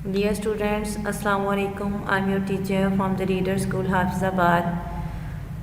Dear students, Assalamu alaikum. I'm your teacher from the Reader School Hafizabad.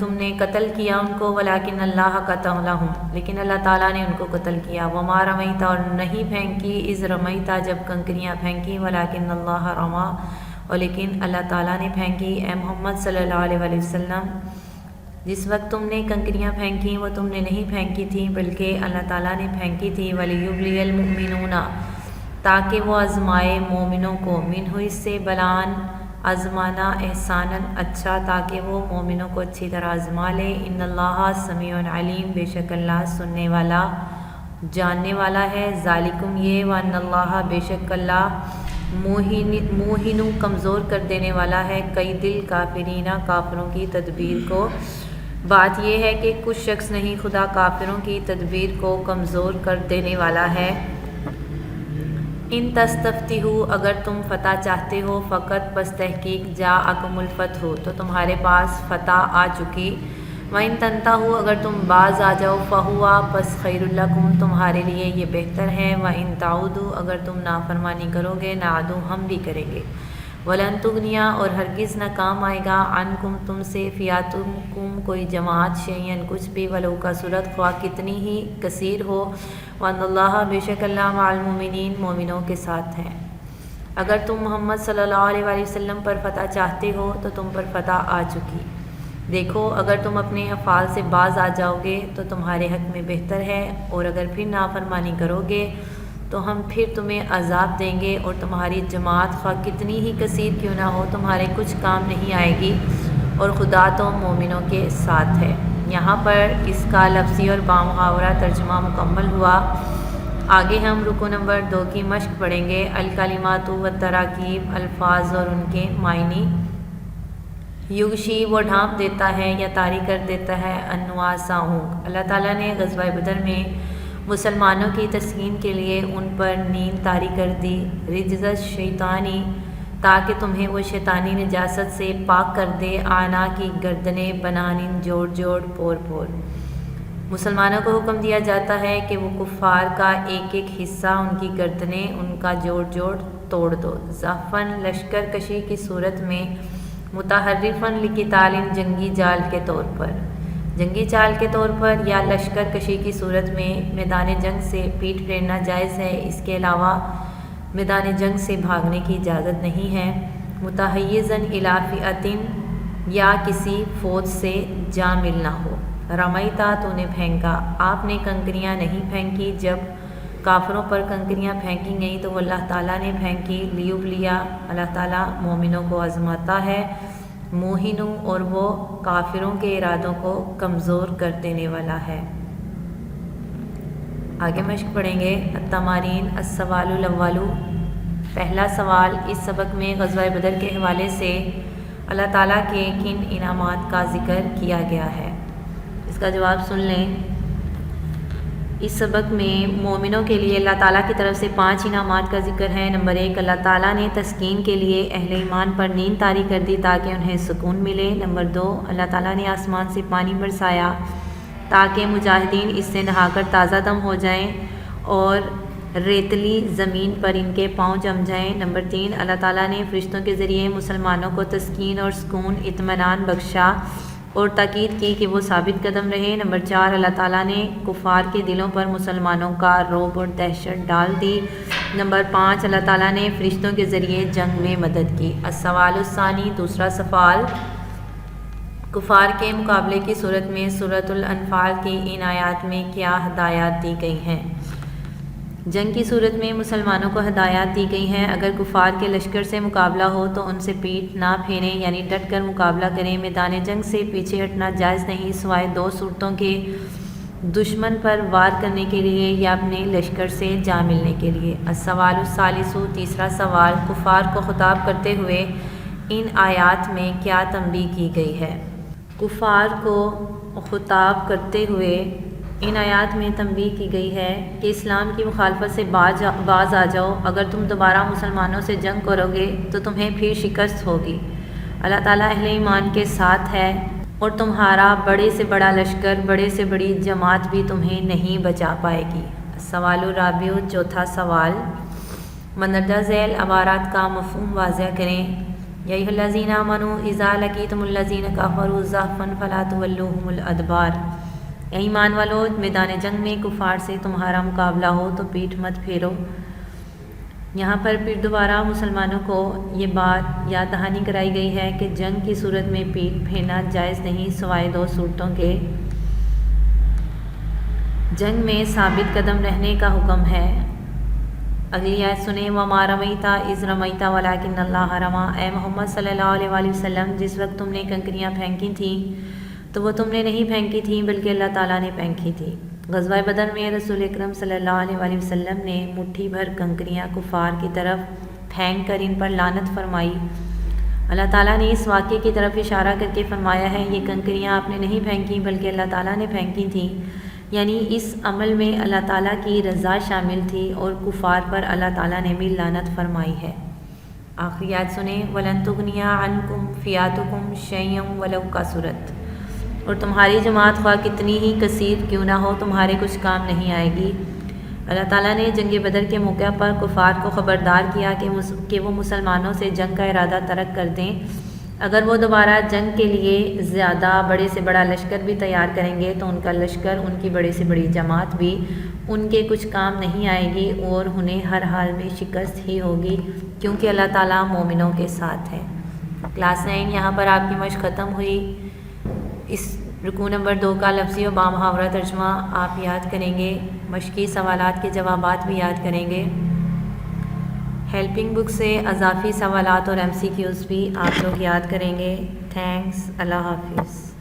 تم نے قتل کیا ان کو، ولیکن اللہ قتلہم، لیکن اللہ تعالیٰ نے ان کو قتل کیا، وما رمیتا، اور نہیں پھینکی، اذ رمیتا، جب کنکریاں پھینکی، ولیکن اللہ رما، اور لیکن اللہ تعالیٰ نے پھینکی۔ اے محمد صلی اللہ علیہ وآلہ وسلم، جس وقت تم نے کنکریاں پھینکی وہ تم نے نہیں پھینکی تھیں بلکہ اللہ تعالیٰ نے پھینکی تھی، وَلِيُبْلِيَ الْمُؤْمِنُونَ، تاکہ وہ آزمائے مومنوں کو، منہ اس سے بلان، آزمانا، احساناً، اچھا، تاکہ وہ مومنوں کو اچھی طرح آزما لے۔ ان اللہ سمیع علیم، بے شک اللہ سننے والا جاننے والا ہے۔ ذالکم، یہ، وان اللہ، بے شک اللہ، موہن، کمزور کر دینے والا ہے، کئی دل کافرین، کافروں کی تدبیر کو۔ بات یہ ہے کہ کچھ شخص نہیں، خدا کافروں کی تدبیر کو کمزور کر دینے والا ہے۔ ان تستفتحوا، اگر تم فتح چاہتے ہو، فقط پس تحقیق، جاءکم الفتح، تو تمہارے پاس فتح آ چکی۔ وَإِن تَنْتَهُوا، اگر تم باز آ جاؤ، فَهُوَ، پس خیر لکم، تمہارے لیے یہ بہتر ہے۔ وَإِن تَعُودُوا، اگر تم نافرمانی کرو گے، نعودوا، ہم بھی کریں گے۔ وَلَن تُغْنِیَ، اور ہرگز نہ کام آئے گا، عنکم، تم سے، فئاتکم، کوئی جماعت، شیئن، کچھ بھی، ولو کثرت، خواہ کتنی ہی کثیر ہو، وَأَنَّ اللَّهَ، بے شک اللہ، مع المؤمنین، مومنوں کے ساتھ ہے۔ اگر تم محمد صلی اللہ علیہ وآلہ وسلم پر فتح چاہتے ہو تو تم پر فتح آ چکی۔ دیکھو، اگر تم اپنے افعال سے باز آ جاؤ گے تو تمہارے حق میں بہتر ہے، اور اگر پھر نافرمانی کرو گے تو ہم پھر تمہیں عذاب دیں گے، اور تمہاری جماعت خواہ کتنی ہی کثیر کیوں نہ ہو، تمہارے کچھ کام نہیں آئے گی، اور خدا تو مومنوں کے ساتھ ہے۔ یہاں پر اس کا لفظی اور بامحاورہ ترجمہ مکمل ہوا۔ آگے ہم رکو نمبر 2 کی مشق پڑھیں گے۔ الکلمات والتراکیب، الفاظ اور ان کے معنی۔ یغشی، وہ ڈھانپ دیتا ہے یا طاری کر دیتا ہے، النعاسا، اونگ۔ اللہ تعالیٰ نے غزوہ بدر میں مسلمانوں کی تسکین کے لیے ان پر نیند طاری کر دی، رجز الشیطانی، تاکہ تمہیں وہ شیطانی نجاست سے پاک کر دے، آنا کی گردنیں، بنانن، جوڑ جوڑ، پور پور۔ مسلمانوں کو حکم دیا جاتا ہے کہ وہ کفار کا ایک ایک حصہ، ان کی گردنیں، ان کا جوڑ جوڑ توڑ دو۔ زحفاً، لشکر کشی کی صورت میں، متحرفاً لقتال، جنگی جال کے طور پر، جنگی چال کے طور پر، یا لشکر کشی کی صورت میں میدان جنگ سے پیٹھ پھیرنا جائز ہے، اس کے علاوہ میدان جنگ سے بھاگنے کی اجازت نہیں ہے۔ متحیزاً الی فئۃ، یا کسی فوج سے جا ملنا ہو۔ رمیتا، تو نے پھینکا، آپ نے کنکریاں نہیں پھینکی، جب کافروں پر کنکریاں پھینکی گئیں تو وہ اللہ تعالیٰ نے پھینکی۔ لیبلیا، اللہ تعالیٰ مومنوں کو آزماتا ہے، موہنوں، اور وہ کافروں کے ارادوں کو کمزور کر دینے والا ہے۔ آگے مشق پڑھیں گے۔ التمارین، السوال الاول، پہلا سوال، اس سبق میں غزوہ بدر کے حوالے سے اللہ تعالیٰ کے کن انعامات کا ذکر کیا گیا ہے؟ اس کا جواب سن لیں۔ اس سبق میں مومنوں کے لیے اللہ تعالیٰ کی طرف سے 5 انعامات کا ذکر ہے۔ نمبر 1، اللہ تعالیٰ نے تسکین کے لیے اہل ایمان پر نیند طاری کر دی تاکہ انہیں سکون ملے۔ نمبر 2، اللہ تعالیٰ نے آسمان سے پانی برسایا تاکہ مجاہدین اس سے نہا کر تازہ دم ہو جائیں اور ریتلی زمین پر ان کے پاؤں جم جائیں۔ نمبر 3، اللہ تعالیٰ نے فرشتوں کے ذریعے مسلمانوں کو تسکین اور سکون، اطمینان بخشا اور تاکید کی کہ وہ ثابت قدم رہے۔ نمبر 4، اللہ تعالیٰ نے کفار کے دلوں پر مسلمانوں کا رعب اور دہشت ڈال دی۔ نمبر 5، اللہ تعالیٰ نے فرشتوں کے ذریعے جنگ میں مدد کی۔ السوال الثانی، دوسرا سوال، کفار کے مقابلے کی صورت میں سورۃ الانفال کی ان آیات میں کیا ہدایات دی گئی ہیں؟ جنگ کی صورت میں مسلمانوں کو ہدایات دی گئی ہیں۔ اگر کفار کے لشکر سے مقابلہ ہو تو ان سے پیٹھ نہ پھیریں، یعنی ڈٹ کر مقابلہ کریں۔ میدان جنگ سے پیچھے ہٹنا جائز نہیں، سوائے 2 صورتوں کے، دشمن پر وار کرنے کے لیے یا اپنے لشکر سے جا ملنے کے لیے۔ السوال الثالث، تیسرا سوال، کفار کو خطاب کرتے ہوئے ان آیات میں کیا تنبیہ کی گئی ہے؟ کفار کو خطاب کرتے ہوئے ان آیات میں تنبیہ کی گئی ہے کہ اسلام کی مخالفت سے باز آ جاؤ، اگر تم دوبارہ مسلمانوں سے جنگ کرو گے تو تمہیں پھر شکست ہوگی۔ اللہ تعالیٰ اہل ایمان کے ساتھ ہے اور تمہارا بڑے سے بڑا لشکر، بڑے سے بڑی جماعت بھی تمہیں نہیں بچا پائے گی۔ سوال الرابع، چوتھا سوال، مندرجہ ذیل عبارات کا مفہوم واضح کریں۔ یا ایھا الذین آمنوا اذا لقیتم الذین کفروا زحفا فلا تولوہم الادبار، اے ایمان والو میدان جنگ میں کفار سے تمہارا مقابلہ ہو تو پیٹھ مت پھیرو۔ یہاں پر پھر دوبارہ مسلمانوں کو یہ بات یاد دہانی کرائی گئی ہے کہ جنگ کی صورت میں پیٹھ پھیرنا جائز نہیں سوائے دو صورتوں کے۔ جنگ میں ثابت قدم رہنے کا حکم ہے۔ اگلی آیت سنیں، وَمَا رَمَيْتَ إِذْ رَمَيْتَ وَلَٰكِنَّ اللَّهَ رَمَىٰ، اے محمد صلی اللہ علیہ وآلہ وسلم جس وقت تم نے کنکریاں پھینکی تھیں تو وہ تم نے نہیں پھینکی تھیں بلکہ اللہ تعالیٰ نے پھینکی تھی۔ غزوہ بدر میں رسول اکرم صلی اللہ علیہ وآلہ وسلم نے مٹھی بھر کنکریاں کفار کی طرف پھینک کر ان پر لعنت فرمائی۔ اللہ تعالیٰ نے اس واقعے کی طرف اشارہ کر کے فرمایا ہے یہ کنکریاں آپ نے نہیں پھینکی بلکہ اللہ تعالیٰ نے پھینکی تھیں، یعنی اس عمل میں اللہ تعالیٰ کی رضا شامل تھی اور کفار پر اللہ تعالیٰ نے بھی لعنت فرمائی ہے۔ آخری آیت سنیں، وَلَن تُغْنِيَ عَنْكُمْ فِئَاتُكُمْ شَيْئًا وَلَوْ كَثُرَتْ، اور تمہاری جماعت خواہ کتنی ہی کثیر کیوں نہ ہو تمہارے کچھ کام نہیں آئے گی۔ اللہ تعالیٰ نے جنگ بدر کے موقع پر کفار کو خبردار کیا کہ وہ مسلمانوں سے جنگ کا ارادہ ترک کر دیں۔ اگر وہ دوبارہ جنگ کے لیے زیادہ بڑے سے بڑا لشکر بھی تیار کریں گے تو ان کا لشکر، ان کی بڑے سے بڑی جماعت بھی ان کے کچھ کام نہیں آئے گی اور انہیں ہر حال میں شکست ہی ہوگی، کیونکہ اللہ تعالیٰ مومنوں کے ساتھ ہے۔ کلاس 9 یہاں پر آپ کی مشق ختم ہوئی۔ اس رکوع نمبر 2 کا لفظی و بامحاورہ ترجمہ آپ یاد کریں گے، مشقی سوالات کے جوابات بھی یاد کریں گے۔ ہیلپنگ بک سے اضافی سوالات اور MCQs بھی آپ لوگ یاد کریں گے۔ تھینکس، اللہ حافظ۔